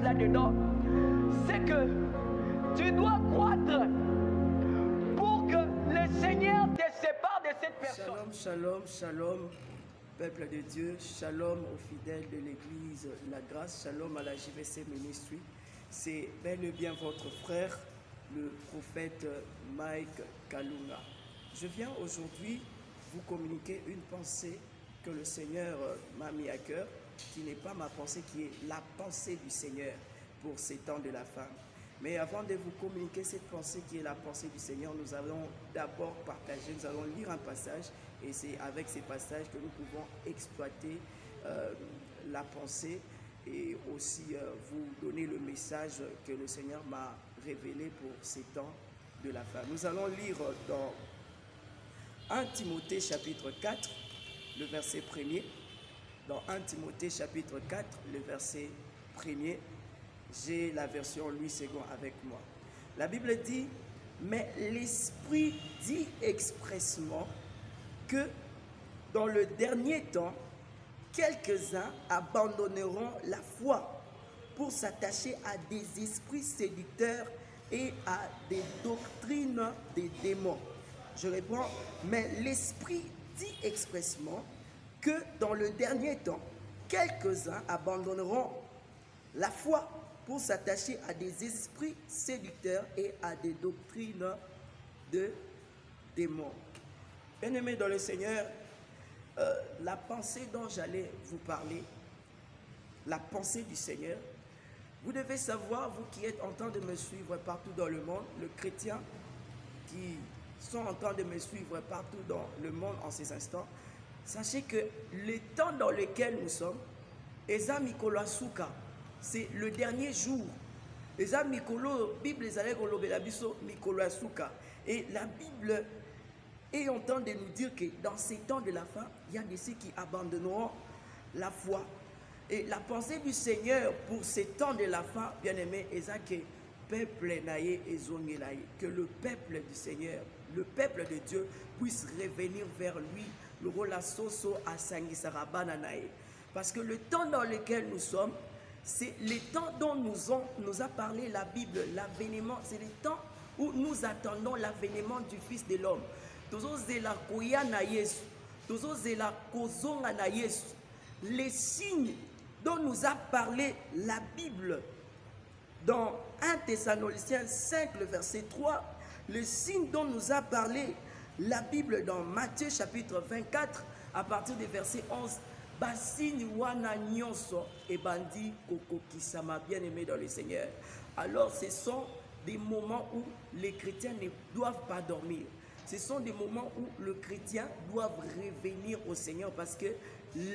là-dedans, c'est que tu dois croître pour que le Seigneur te sépare de cette personne. Shalom, shalom, shalom, peuple de Dieu, shalom aux fidèles de l'église La Grâce, shalom à la JVC Ministry. C'est bel et bien votre frère, le prophète Mike Kalunga. Je viens aujourd'hui vous communiquer une pensée que le Seigneur m'a mis à cœur, qui n'est pas ma pensée, qui est la pensée du Seigneur pour ces temps de la fin. Mais avant de vous communiquer cette pensée qui est la pensée du Seigneur, nous allons d'abord partager, nous allons lire un passage et c'est avec ces passages que nous pouvons exploiter la pensée et aussi vous donner le message que le Seigneur m'a révélé pour ces temps de la fin. Nous allons lire dans 1 Timothée chapitre 4, le verset 1er. Dans 1 Timothée chapitre 4, le verset 1er. J'ai la version Louis II avec moi. La Bible dit, mais l'Esprit dit expressement que dans le dernier temps, quelques-uns abandonneront la foi pour s'attacher à des esprits séducteurs et à des doctrines des démons. Je réponds, mais l'Esprit dit expressement que dans le dernier temps, quelques-uns abandonneront la foi pour s'attacher à des esprits séducteurs et à des doctrines de démons. Bien-aimés dans le Seigneur, la pensée dont j'allais vous parler, la pensée du Seigneur, vous devez savoir, vous qui êtes en train de me suivre partout dans le monde, le chrétien qui sont en train de me suivre partout dans le monde en ces instants, sachez que le temps dans lequel nous sommes, Eza Mikolo Asuka, c'est le dernier jour. Eza Mikolo, Bible ezalé kolobela biso Mikolo Asuka. Et la Bible est en train de nous dire que dans ces temps de la fin, il y a de ceux qui abandonneront la foi. Et la pensée du Seigneur pour ces temps de la fin, bien aimé, Eza que peuple naïe et zongelaïe, que le peuple du Seigneur, le peuple de Dieu puisse revenir vers lui, le rôle soso à Sangisarabana naïe. Parce que le temps dans lequel nous sommes, c'est le temps dont nous a parlé la Bible, l'avènement, c'est le temps où nous attendons l'avènement du Fils de l'homme. Les signes dont nous a parlé la Bible dans 1 Thessaloniciens 5, le verset 3, le signe dont nous a parlé la Bible dans Matthieu chapitre 24, à partir du verset 11, Bassini wana nyonso et bandi koko kisama, bien-aimé dans le Seigneur. Alors ce sont des moments où les chrétiens ne doivent pas dormir. Ce sont des moments où le chrétien doit revenir au Seigneur parce que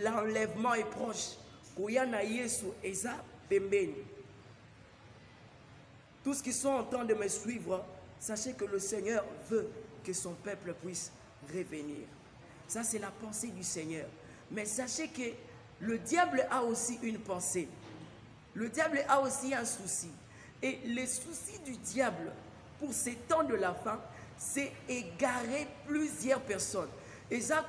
l'enlèvement est proche. Koyana Yesu eza pembeni. Tous ceux qui sont en train de me suivre, sachez que le Seigneur veut que son peuple puisse revenir. Ça c'est la pensée du Seigneur. Mais sachez que le diable a aussi une pensée. Le diable a aussi un souci. Et les soucis du diable pour ces temps de la fin, c'est égarer plusieurs personnes. Et ça,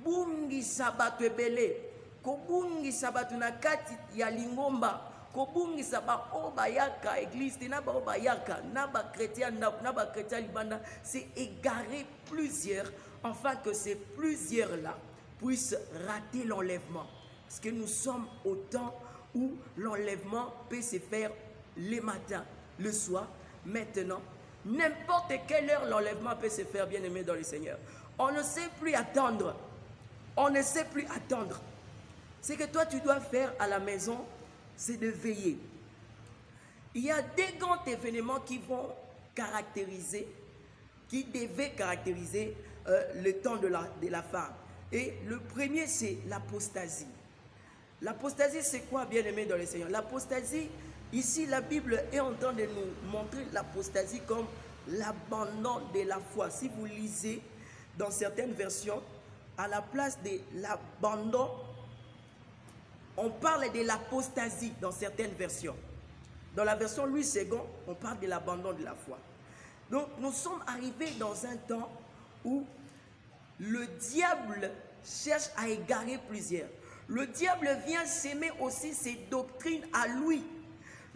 bungi sabatu ebele, ko bungi sabatu na kati ya lingomba, ko bungi saba obayaka église, na ba obayaka, na ba chrétien libanda, c'est égarer plusieurs, afin que ces plusieurs-là puissent rater l'enlèvement. Parce que nous sommes au temps où l'enlèvement peut se faire le matin, le soir, maintenant. N'importe quelle heure l'enlèvement peut se faire, bien aimé dans le Seigneur. On ne sait plus attendre. On ne sait plus attendre. Ce que toi tu dois faire à la maison, c'est de veiller. Il y a des grands événements qui vont caractériser, qui devaient caractériser le temps de la fin. Et le premier, c'est l'apostasie. L'apostasie, c'est quoi, bien aimé dans le Seigneur? L'apostasie, ici, la Bible est en train de nous montrer l'apostasie comme l'abandon de la foi. Si vous lisez dans certaines versions, à la place de l'abandon, on parle de l'apostasie dans certaines versions. Dans la version Louis II, on parle de l'abandon de la foi. Donc, nous sommes arrivés dans un temps où le diable cherche à égarer plusieurs. Le diable vient s'aimer aussi ses doctrines à lui.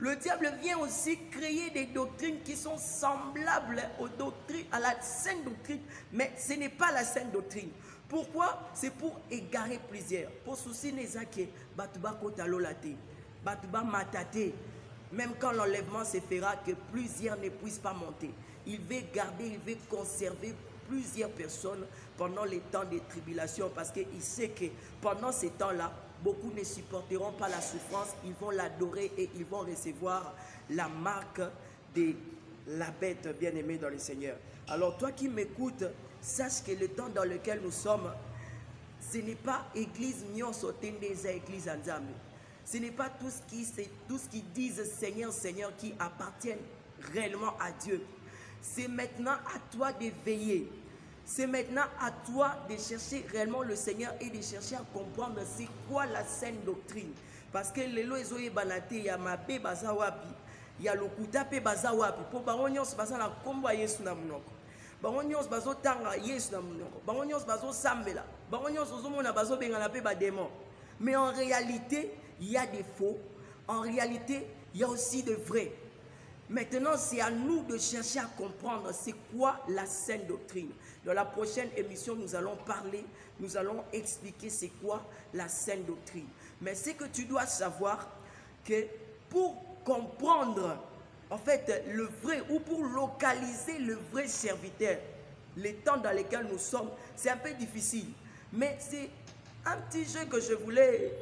Le diable vient aussi créer des doctrines qui sont semblables aux doctrines, à la sainte doctrine, mais ce n'est pas la sainte doctrine. Pourquoi? C'est pour égarer plusieurs. Pour souci nezake, batuba kotalolate, batuba matate. Même quand l'enlèvement se fera, que plusieurs ne puissent pas monter. Il veut garder, il veut conserver plusieurs personnes pendant les temps de tribulation, parce qu'il sait que pendant ces temps-là, beaucoup ne supporteront pas la souffrance, ils vont l'adorer et ils vont recevoir la marque de la bête bien-aimée dans le Seigneur. Alors toi qui m'écoutes, sache que le temps dans lequel nous sommes, ce n'est pas église nyonso tendeza église Nzambe. Ce n'est pas tout ce qui disent Seigneur, Seigneur qui appartiennent réellement à Dieu. C'est maintenant à toi de veiller. C'est maintenant à toi de chercher réellement le Seigneur et de chercher à comprendre c'est quoi la saine doctrine. Parce que les lois ezoye banate ya mabe baza wapi, ya lokuta pe baza wapi. Po bango nyonso baza na kombo ya Yesu na munoko. Bango nyonso bazo tanga Yesu na munoko. Bango nyonso bazo sambela. Bango nyonso ozomona bazo bengana pe ba démon. Mais en réalité, il y a des faux. En réalité, il y a aussi de vrais. Maintenant, c'est à nous de chercher à comprendre c'est quoi la saine doctrine. Dans la prochaine émission, nous allons parler, nous allons expliquer c'est quoi la saine doctrine. Mais c'est que tu dois savoir que pour comprendre en fait le vrai ou pour localiser le vrai serviteur, les temps dans lesquels nous sommes, c'est un peu difficile. Mais c'est un petit jeu que je voulais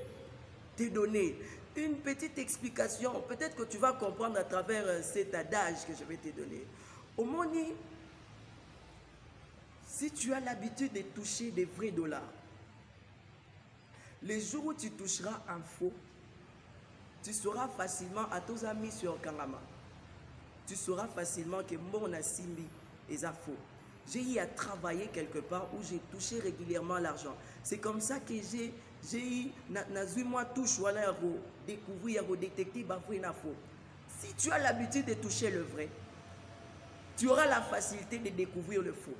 te donner. Une petite explication, peut-être que tu vas comprendre à travers cet adage que je vais te donner. Au Moni, si tu as l'habitude de toucher des vrais dollars, les jours où tu toucheras un faux, tu sauras facilement à tes amis sur Kangama. Tu sauras facilement que mon Simbi est à faux. J'ai eu à travailler quelque part où j'ai touché régulièrement l'argent. C'est comme ça que j'ai eu, moi touche, voilà, découvrir, détecter, faux. Si tu as l'habitude de toucher le vrai, tu auras la facilité de découvrir le faux.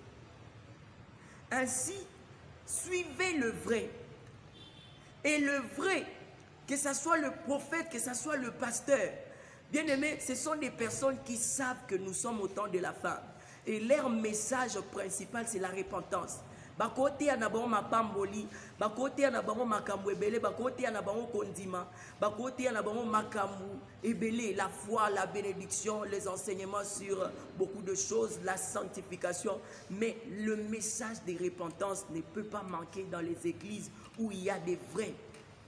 Ainsi, suivez le vrai. Et le vrai, que ce soit le prophète, que ce soit le pasteur, bien aimé, ce sont des personnes qui savent que nous sommes au temps de la fin. Et leur message principal, c'est la repentance. Bakote anabango mapamboli, bakote anabango makambu ebele, bakote anabango kondima, bakote anabango makambu ebele, la foi, la bénédiction, les enseignements sur beaucoup de choses, la sanctification. Mais le message de repentance ne peut pas manquer dans les églises où il y a des vrais.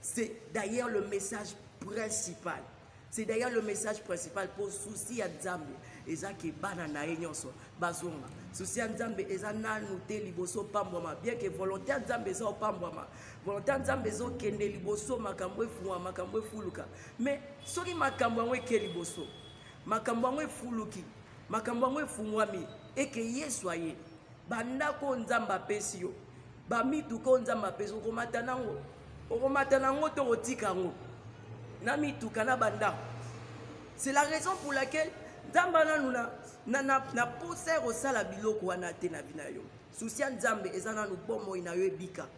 C'est d'ailleurs le message principal. C'est d'ailleurs le message principal pour souci à Nzambe. Eza ki banana enyonso bazonga. Souci à Nzambe eza nanu te liboso pambwama. Bien que volonté à Nzambe eza pambwama. Volonté à Nzambe eza kende liboso makambo efuwa makambo efuluka. Mais soki makambo yango ke liboso. Makambo yango efuluki. Makambo yango efungwami et que Yesu aye. Banda ko Nzamba pesi yo. Ba mitu ko Nzamba pesi okomata nango. Okomata nango to otika ngo. C'est la raison pour laquelle Nzambana na poser au sala biloko wana te na binayo. Souci Nzambe ezana nu bomo inayo ebika.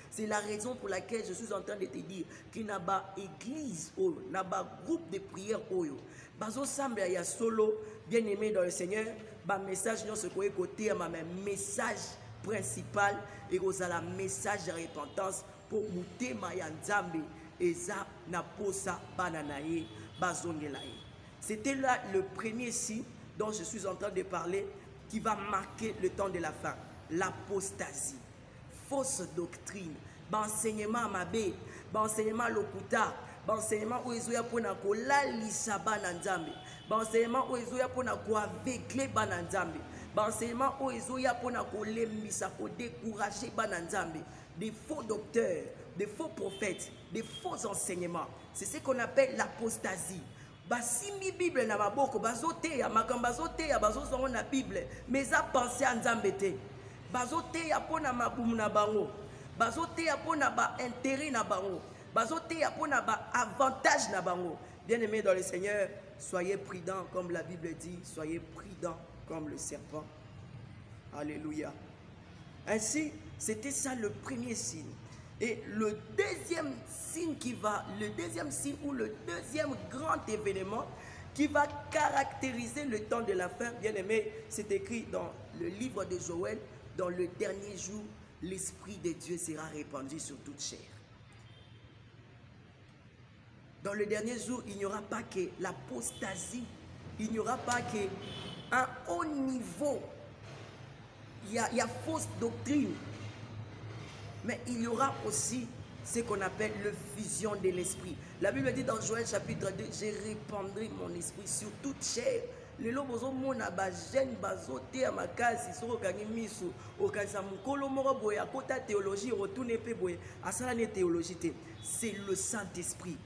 C'est la raison pour laquelle je suis en train de te dire qu'il n'a pas église oyo, n'a pas groupe de prière oyo. Bazo semble ya solo bien aimé dans le Seigneur, ba message non se koye côté ma message principal et ozala message de repentance pour muter ma ya Nzambe. Eza na posa bananaye bazongelaye. C'était là le premier signe dont je suis en train de parler qui va marquer le temps de la fin. L'apostasie, fausse doctrine, enseignement mabe, enseignement lokuta, enseignement où ezoya pona ko lalisa bananzambe, enseignement où ezoya pona ko aveugler bananzambe, enseignement où ezoya pona ko lembisa ko décourager bananzambe, des faux docteurs, des faux prophètes, des faux enseignements. C'est ce qu'on appelle l'apostasie. Basimi Bible na maboko bazote ya makambazote ya bazozongo na Bible, mais ça penser à Nzambete. Bazote ya pona mabumu na bango. Bazote ya pona ba intérêt na bango. Bazote ya pona ba avantage na bango. Bien-aimés dans le Seigneur, soyez prudents comme la Bible dit, soyez prudents comme le serpent. Alléluia. Ainsi, c'était ça le premier signe. Et le deuxième signe ou le deuxième grand événement, qui va caractériser le temps de la fin. Bien aimé, c'est écrit dans le livre de Joël, dans le dernier jour, l'Esprit de Dieu sera répandu sur toute chair. Dans le dernier jour, il n'y aura pas que l'apostasie, il n'y aura pas qu'un haut niveau. Il y a fausse doctrine, mais il y aura aussi ce qu'on appelle le fusion de l'esprit. La Bible dit dans Joël chapitre 2, je répandrai mon esprit sur toute chair. Les gens qui ont jeune bazoté à ma case, ils sont miso au kanisa mukolo moro boye akota théologie retourne pe boye asala ne théologie. C'est le Saint-Esprit.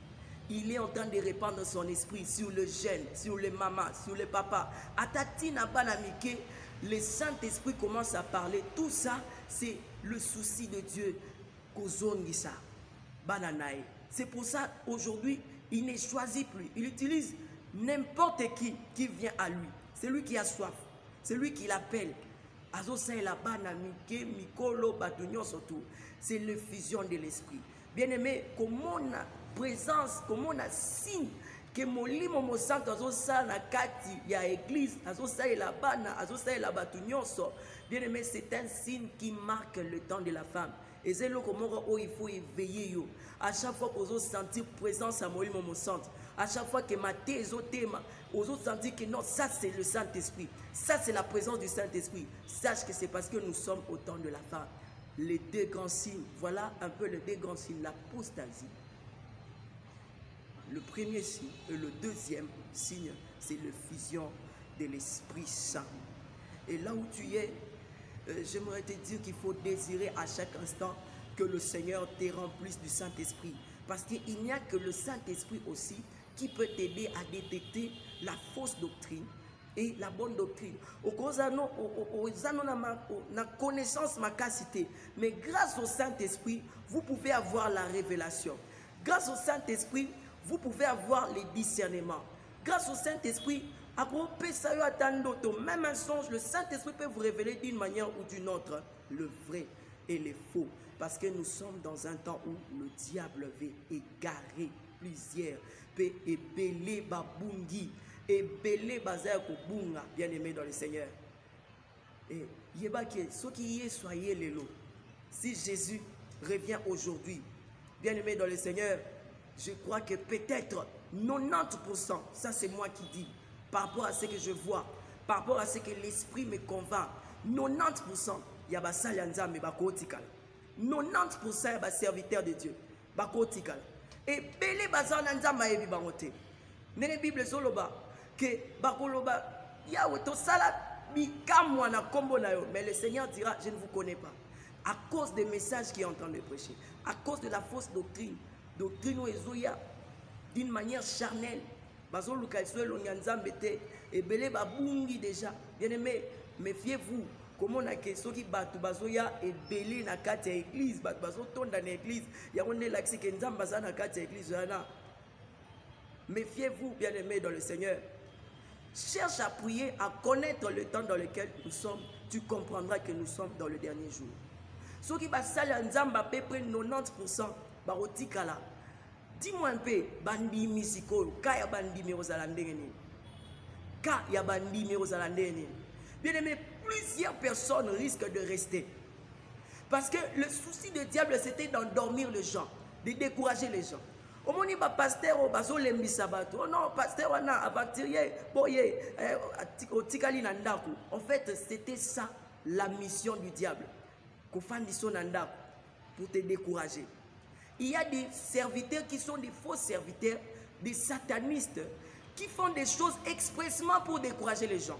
Il est en train de répandre son esprit sur le jeune, sur les mamans, sur les papas. Atati na banamike. Le Saint-Esprit commence à parler. Tout ça, c'est le souci de Dieu. C'est pour ça, aujourd'hui, il ne choisit plus. Il utilise n'importe qui vient à lui. C'est lui qui a soif. C'est lui qui l'appelle. C'est la fusion de l'esprit. Bien aimé, comment on a présence, comment on a signe que molimo mo santo azosala na kati ya église azosalela bana azosalela batu nyonso. Bien aimé, c'est un signe qui marque le temps de la femme. Et c'est là comment il faut éveiller yo. À chaque fois que vous sentir présence à molimo mo santo, à chaque fois que ma thèse au thème, vous sentir que non, ça c'est le Saint-Esprit, ça c'est la présence du Saint-Esprit. Sache que c'est parce que nous sommes au temps de la femme. Les deux grands signes, voilà un peu les deux grands signes, l'apostasie. Le premier signe et le deuxième signe, c'est la fusion de l'Esprit Saint. Et là où tu es, j'aimerais te dire qu'il faut désirer à chaque instant que le Seigneur te remplisse du Saint-Esprit. Parce qu'il n'y a que le Saint-Esprit aussi qui peut t'aider à détecter la fausse doctrine et la bonne doctrine. Au na connaissance ma capacité, mais grâce au Saint-Esprit, vous pouvez avoir la révélation. Grâce au Saint-Esprit, vous pouvez avoir les discernements. Grâce au Saint-Esprit, même un songe, le Saint-Esprit peut vous révéler d'une manière ou d'une autre le vrai et le faux. Parce que nous sommes dans un temps où le diable veut égarer plusieurs. Peut ébeler babungi, ébeler bazaya kobunga, bien aimé dans le Seigneur. Et ceux qui y est, soyez les lots. Si Jésus revient aujourd'hui, bien aimé dans le Seigneur, je crois que peut-être 90%, ça c'est moi qui dis, par rapport à ce que je vois, par rapport à ce que l'esprit me convainc, 90%, il y a des Nzambe bakotikal. 90% il y a des serviteurs de Dieu bakotikal. Et belé bazan Nzambe yebi bangote. Nene Bible zoloba que bakoloba ya weto sala bikamwa na kombo na yo, mais le Seigneur dira je ne vous connais pas. À cause des messages qu'il est en train de prêcher, à cause de la fausse doctrine d'une manière charnelle. Et belé babungi déjà. Bien aimé, méfiez-vous. Comment on a que ceux qui battent bazoya et belé na kati église, bazo tombe dans l'église. Ya on est là que nzamba na kati église. Méfiez-vous, bien aimé dans le Seigneur. Cherche à prier, à connaître le temps dans lequel nous sommes. Tu comprendras que nous sommes dans le dernier jour. Ceux qui basala nzamba à peu près 90%. Barotikala. Dis-moi un peu, bandi misiko, ka ya bandi merozalandeni. Ka ya bandi merozalandeni. Bien aimé, plusieurs personnes risquent de rester. Parce que le souci du diable, c'était d'endormir les gens, de décourager les gens. Au moment où pasteur au baso lembi sabato, oh non, pasteur on a avantirier, boye, au tikali nandaku. En fait, c'était ça la mission du diable. Qu'on fasse son nandaku pour te décourager. Il y a des serviteurs qui sont des faux serviteurs, des satanistes, qui font des choses expressément pour décourager les gens.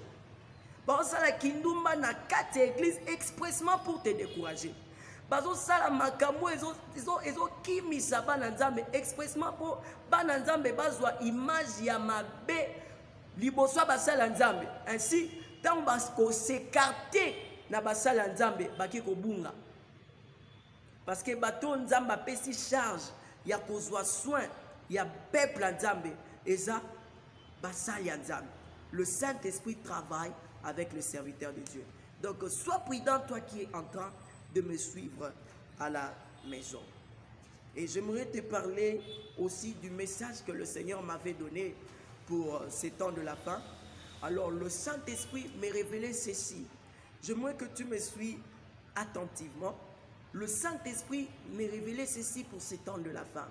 Par exemple, la kindumba na 4 églises expressément pour te décourager. Par exemple, la makamu ils ont kimi sabana nzambe expressément pour bananzambe bazwa image ya mabe liboso basala nzambe. Ainsi, tant basko s'écarter na basala nzambe baki ko bunga. Parce que bateau nzamba pesi charge, il y a kozwa soin, il y a peuple nzambe et ça basali nzambe. Le Saint-Esprit travaille avec le serviteur de Dieu. Donc sois prudent toi qui es en train de me suivre à la maison. Et j'aimerais te parler aussi du message que le Seigneur m'avait donné pour ces temps de la fin. Alors le Saint-Esprit m'a révélé ceci. J'aimerais que tu me suis attentivement. Le Saint-Esprit m'a révélé ceci pour ces temps de la fin.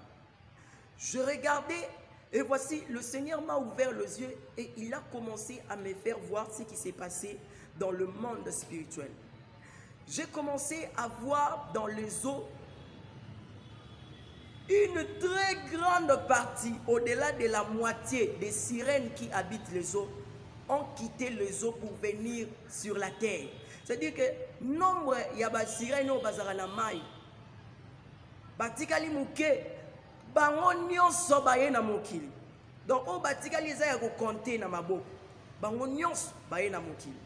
Je regardais et voici, le Seigneur m'a ouvert les yeux et il a commencé à me faire voir ce qui s'est passé dans le monde spirituel. J'ai commencé à voir dans les eaux une très grande partie, au-delà de la moitié des sirènes qui habitent les eaux, ont quitté les eaux pour venir sur la terre. C'est-à-dire que nombre il y a des sirènes au bazar na mai. Batikali muke bango nyonso baye na mokili. Donc au batikali za ya ko compter na maboko. Bango nyonso baye na mokili.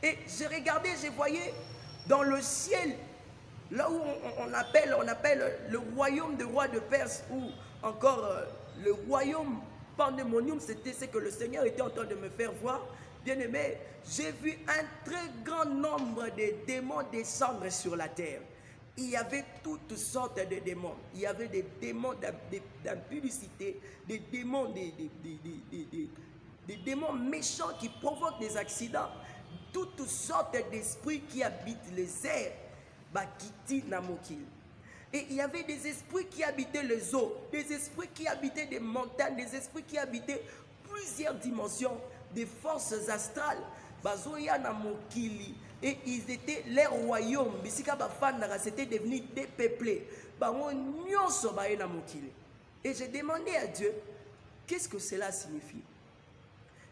Et je regardais, je voyais dans le ciel, là où on appelle le royaume de roi de Perse, ou encore le royaume pandémonium, c'était ce que le Seigneur était en train de me faire voir. Bien aimé, j'ai vu un très grand nombre de démons descendre sur la terre. Il y avait toutes sortes de démons. Il y avait des démons d'impudicité, des démons, des démons méchants qui provoquent des accidents. Toutes sortes d'esprits qui habitent les airs, Bakiti Namokil. Et il y avait des esprits qui habitaient les eaux, des esprits qui habitaient des montagnes, des esprits qui habitaient plusieurs dimensions, des forces astrales. Bazoya Namokili. Et ils étaient les royaumes. C'était devenu dépeuplé. Et j'ai demandé à Dieu, qu'est-ce que cela signifie?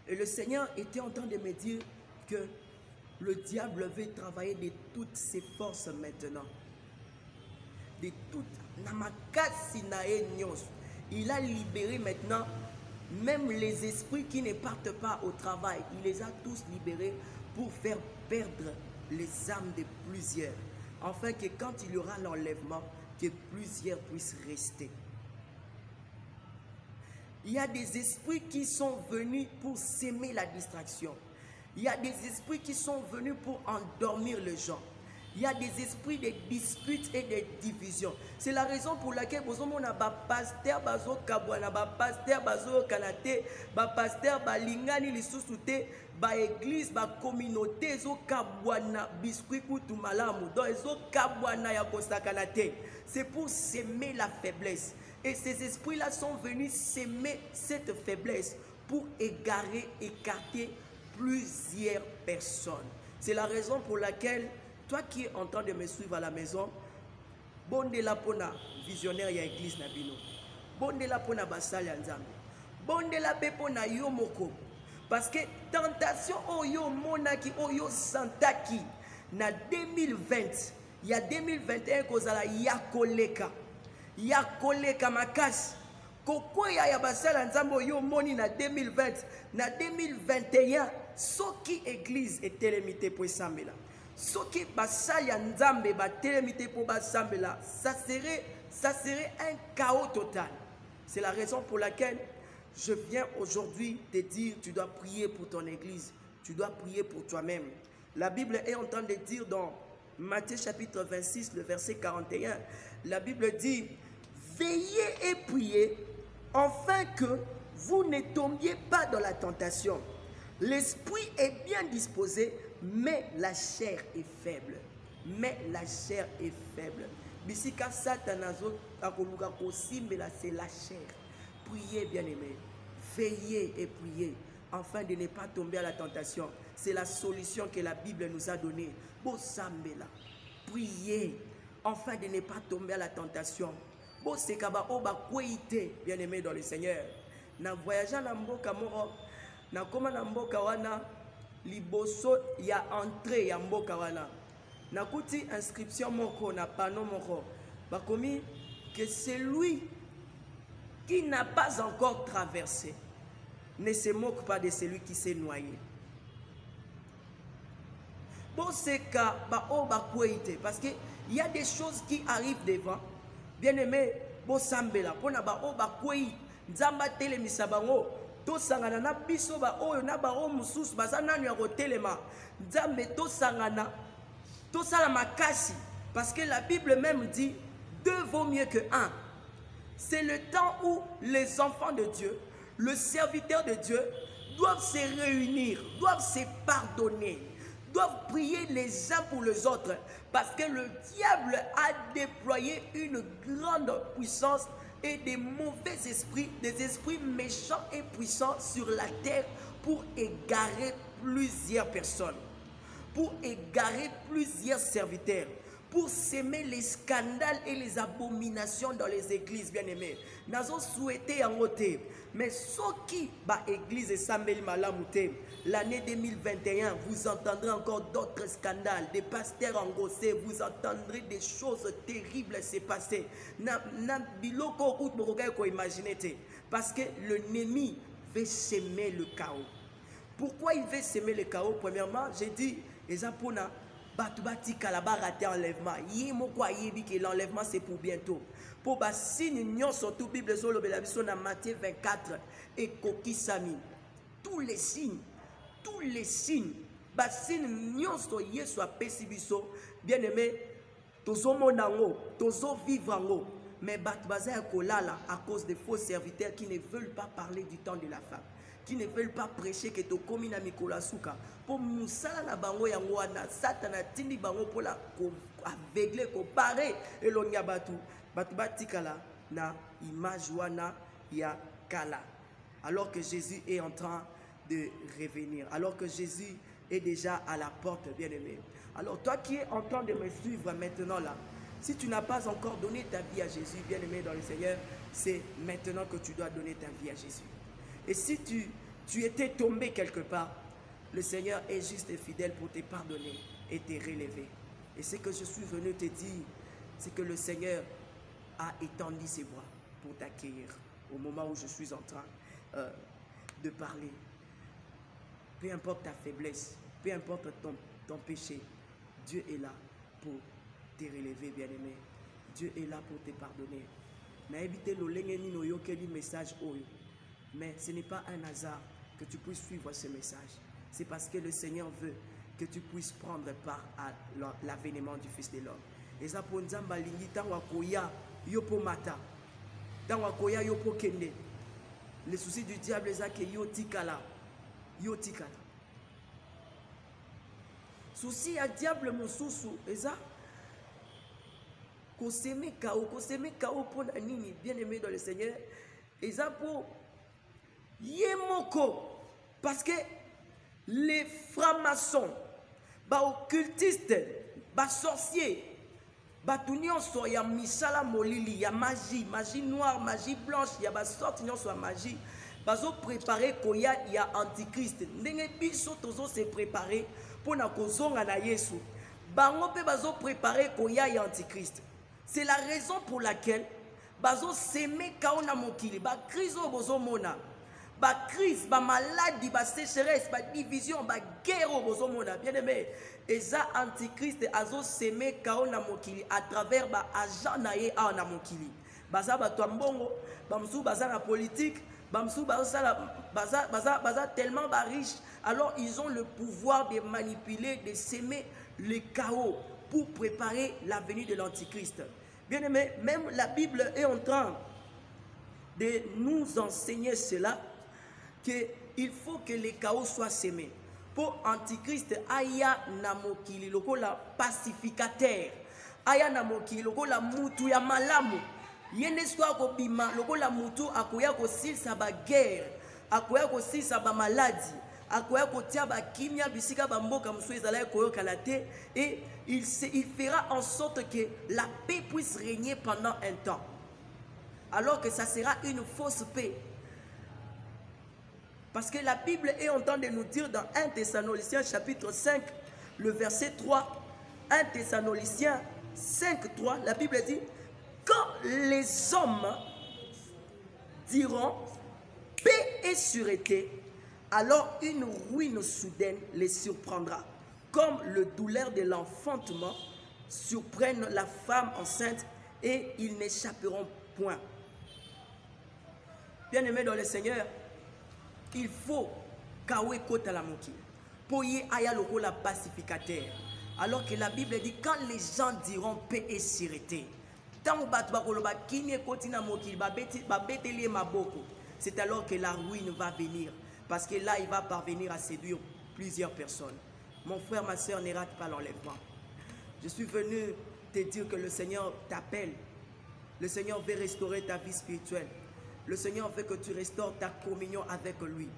Et le Seigneur était en train de me dire que le diable veut travailler de toutes ses forces maintenant. De toutes. Il a libéré maintenant même les esprits qui ne partent pas au travail. Il les a tous libérés pour faire perdre les âmes de plusieurs. Afin que quand il y aura l'enlèvement, que plusieurs puissent rester. Il y a des esprits qui sont venus pour s'aimer la distraction. Il y a des esprits qui sont venus pour endormir les gens. Il y a des esprits de disputes et de divisions. C'est la raison pour laquelle on a un pasteur, un pasteur, un pasteur, balingani lisusuté, ba église, ba communauté, zo kabwana biscuit kutu malamu. Donc zo kabwana ya kosakanate. C'est pour s'aimer la faiblesse. Et ces esprits-là sont venus s'aimer cette faiblesse pour égarer, écarter plusieurs personnes. C'est la raison pour laquelle, toi qui es en train de me suivre à la maison, bonde la pona visionnaire ya église nabino, bonde la pona basal ya nzambe, bonde la pona yo moko, parce que tentation oyo monaki oyo santaki na 2020, il y a 2021 kozala yakoleka, yakoleka makasi. Koko ya basala nzambe oyo moni na 2020, na 2021. Soki église est télémité pour sambela. Soki basali nzambe ba télémité pour basambela, ça serait un chaos total. C'est la raison pour laquelle je viens aujourd'hui te dire, tu dois prier pour ton église, tu dois prier pour toi-même. La Bible est en train de dire dans Matthieu chapitre 26, le verset 41, la Bible dit, veillez et priez afin que vous ne tombiez pas dans la tentation. L'esprit est bien disposé, mais la chair est faible. Mais la chair est faible. Bisika satanazo akoluka kosimbela, c'est la chair. Priez, bien-aimés. Veillez et priez, afin de ne pas tomber à la tentation. C'est la solution que la Bible nous a donnée. Bosambela. Priez, afin de ne pas tomber à la tentation. Bosekaba oba kweite, bien-aimés dans le Seigneur. Na voyageant na mboka moro, na koma na mboka wana, liboso ya entrée ya mboka wana. Na kuti inscription moko na panneau moko. Bakomi que celui qui n'a pas encore traversé ne se moque pas de celui qui s'est noyé. Boseka ba oba kweite, parce que il y a des choses qui arrivent devant. Bien-aimé, bosambela pona ba oba kwei nzamba telemisa bango. To sangana na biso ba oyo na ba o mususu bazana nyo ko telema. Nzambe to sangana to sala makasi, parce que la Bible même dit deux vaut mieux que un. C'est le temps où les enfants de Dieu le serviteur de Dieu doivent se réunir, doivent se pardonner, doivent prier les uns pour les autres, parce que le diable a déployé une grande puissance et des mauvais esprits, des esprits méchants et puissants sur la terre pour égarer plusieurs personnes, pour égarer plusieurs serviteurs, pour s'aimer les scandales et les abominations dans les églises, bien-aimés. Nous avons souhaité en ôter, mais ce qui va église et Samuel Malamouté, l'année 2021, vous entendrez encore d'autres scandales, des pasteurs engossés, vous entendrez des choses terribles se passer. Parce que l'ennemi veut s'aimer le chaos. Pourquoi il veut s'aimer le chaos? Premièrement, j'ai dit, Ezapona, Batubati Kalaba raté enlèvement. L'enlèvement c'est pour bientôt. Pour signe nyon surtout Bible sur le Bélabiso dans Matthieu 24 et Kokisami. Tous les signes, signe nyon so yeso a pesibiso, bien aimé, tozo monango, tozo vivre en haut. Mais Batbaza kolala à cause des faux serviteurs qui ne veulent pas parler du temps de la femme, qui ne veulent pas prêcher que to komina mikola suka pour musala na bango yango wana satana tindi bango pour la aveugler ko paré elonya batu batikala na image wana ya kala, alors que Jésus est en train de revenir, alors que Jésus est déjà à la porte, bien-aimé. Alors toi qui es en train de me suivre maintenant là, si tu n'as pas encore donné ta vie à Jésus, bien-aimé dans le Seigneur, c'est maintenant que tu dois donner ta vie à Jésus. Et si tu étais tombé quelque part, le Seigneur est juste et fidèle pour te pardonner et te relever. Et ce que je suis venu te dire, c'est que le Seigneur a étendu ses bras pour t'accueillir au moment où je suis en train de parler. Peu importe ta faiblesse, peu importe ton péché, Dieu est là pour te relever, bien-aimé. Dieu est là pour te pardonner. Mais ce n'est pas un hasard que tu puisses suivre ce message. C'est parce que le Seigneur veut que tu puisses prendre part à l'avènement du Fils de l'homme. Et ça pour Nzamba lingi tanwa koya yopo mata, tanwa koya yopo kende. Les soucis du diable c'est que yo tikala. Souci à diable mon sousou, et ça qu'on s'aime kao pour la nini, bien aimé dans le Seigneur, et ça pour yemoko, parce que les francs-maçons, les occultistes, les sorciers, il y a misala molili, il y a magie noire, magie blanche, il y a des sortes de magie. Ils préparé qu'il y a antichrist. Ils se préparé pour na kozonga na Yesu. Ils préparé qu'il y a antichrist. C'est la raison pour laquelle ils s'aiment quand on a mokili, ba crise bozo mona. Ba crise, ba maladie, ba sécheresse, ba division, ba guerre bozo mona. Bien aimé, et ça antichrist azo s'aimer quand on a mokili à travers ba agent naé a on a mokili. Baza ba tombongo, ba msou baza na politique. Bamsou baza tellement riche, alors ils ont le pouvoir de manipuler, de s'aimer le chaos pour préparer la venue de l'Antichrist. Bien aimé, même la Bible est en train de nous enseigner cela, qu'il faut que le chaos soit sémé. Pour Antichrist, aya namokili loko la pacificateur, aya namokili loko la mutu ya malamu. Yene soit kobima lokola mutu akoya kosilisa ba guerre, akoya kosilisa ba maladie, akoya kotia ba kimia bisika ba mboka musu ezala koyoka la te, et il fera en sorte que la paix puisse régner pendant un temps, alors que ça sera une fausse paix. Parce que la Bible est en train de nous dire dans 1 Thessaloniciens chapitre 5 le verset 3, 1 Thessaloniciens 5, 3, la Bible dit: quand les hommes diront paix et sûreté, alors une ruine soudaine les surprendra, comme le douleur de l'enfantement surprenne la femme enceinte, et ils n'échapperont point. Bien-aimés dans le Seigneur, il faut kawe kota la moki pour y aya loko la pacificateur, alors que la Bible dit quand les gens diront paix et sûreté. c'est alors que la ruine va venir. Parce que là, il va parvenir à séduire plusieurs personnes. Mon frère, ma soeur, ne rate pas l'enlèvement. Je suis venu te dire que le Seigneur t'appelle. Le Seigneur veut restaurer ta vie spirituelle. Le Seigneur veut que tu restaures ta communion avec lui.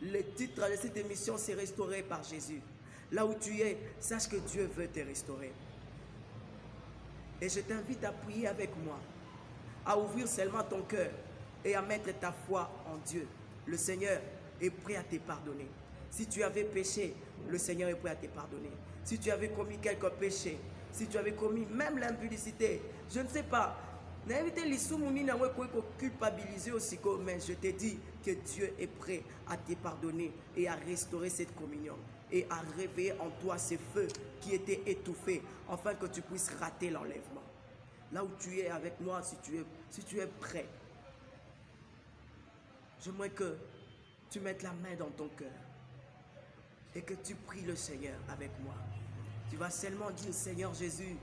Le titre de cette émission, c'est Restauré par Jésus. Là où tu es, sache que Dieu veut te restaurer. Et je t'invite à prier avec moi, à ouvrir seulement ton cœur et à mettre ta foi en Dieu. Le Seigneur est prêt à te pardonner. Si tu avais péché, le Seigneur est prêt à te pardonner. Si tu avais commis quelques péchés, si tu avais commis même l'impudicité, je ne sais pas, culpabiliser aussi, mais je te dis que Dieu est prêt à te pardonner et à restaurer cette communion et à réveiller en toi ce feu qui était étouffé, afin que tu puisses rater l'enlèvement. Là où tu es avec moi, si tu es prêt, j'aimerais que tu mettes la main dans ton cœur et que tu pries le Seigneur avec moi. Tu vas seulement dire, Seigneur Jésus,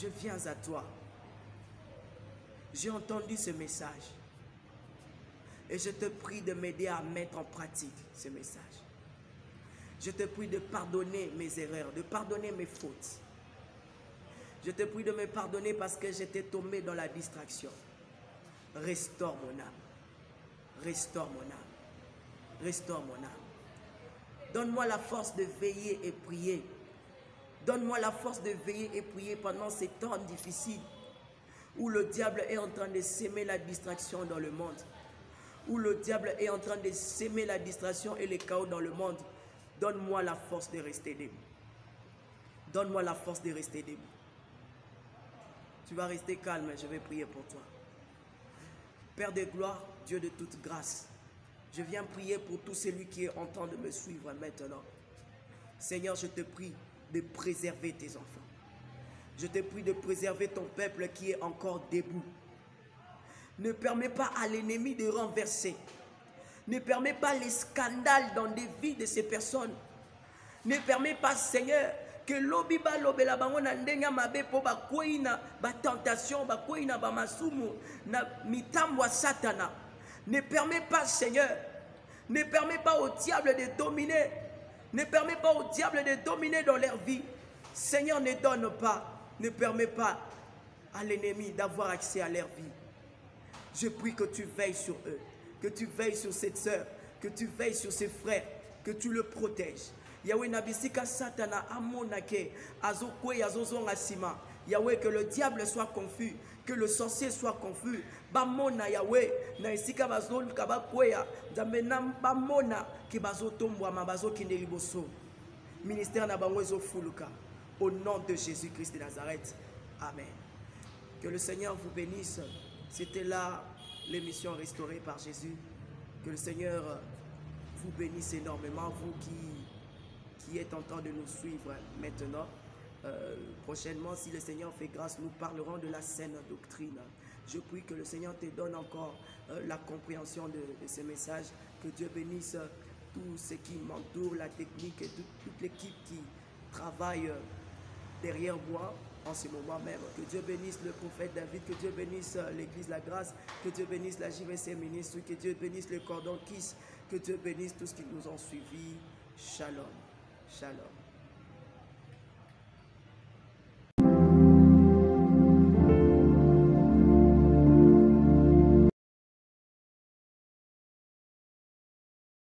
je viens à toi. J'ai entendu ce message et je te prie de m'aider à mettre en pratique ce message. Je te prie de pardonner mes erreurs, de pardonner mes fautes. Je te prie de me pardonner parce que j'étais tombé dans la distraction. Restaure mon âme. Restaure mon âme. Restaure mon âme. Donne-moi la force de veiller et prier. Donne-moi la force de veiller et prier pendant ces temps difficiles où le diable est en train de s'aimer la distraction dans le monde. Où le diable est en train de s'aimer la distraction et le chaos dans le monde. Donne-moi la force de rester debout. Donne-moi la force de rester debout. Tu vas rester calme, je vais prier pour toi. Père de gloire, Dieu de toute grâce, je viens prier pour tout celui qui est en train de me suivre maintenant. Seigneur, je te prie de préserver tes enfants. Je te prie de préserver ton peuple qui est encore debout. Ne permets pas à l'ennemi de renverser. Ne permets pas les scandales dans des vies de ces personnes. Ne permets pas, Seigneur, que l'obiba lobela bango na ndenga mabe po ba koina ba tentation ba koina ba masumu na mitambo satana. Ne permets pas, Seigneur, ne permets pas au diable de dominer. Ne permets pas au diable de dominer dans leur vie. Seigneur, ne donne pas, ne permets pas à l'ennemi d'avoir accès à leur vie. Je prie que tu veilles sur eux, que tu veilles sur cette sœur, que tu veilles sur ses frères, que tu le protèges. Yahweh nabisika satana amonake azokwe azozonga sima. Yahweh, que le diable soit confus, que le sorcier soit confus. Bamona Yahweh na isika bazon kabakweya zamena bamona ki bazotombwa mabazo kinderiboso. Ministère na bango ezofuluka. Au nom de Jésus-Christ de Nazareth. Amen. Que le Seigneur vous bénisse. C'était là l'émission Restaurée par Jésus. Que le Seigneur vous bénisse énormément, vous qui êtes en train de nous suivre maintenant. Prochainement, si le Seigneur fait grâce, nous parlerons de la saine doctrine. Je prie que le Seigneur te donne encore la compréhension de ces messages. Que Dieu bénisse tout ce qui m'entoure, la technique et toute l'équipe qui travaille derrière moi en ce moment même. Que Dieu bénisse le prophète David, que Dieu bénisse l'église La Grâce, que Dieu bénisse la JVC Ministre, que Dieu bénisse le cordon Kiss, que Dieu bénisse tous ceux qui nous ont suivis. Shalom. Shalom.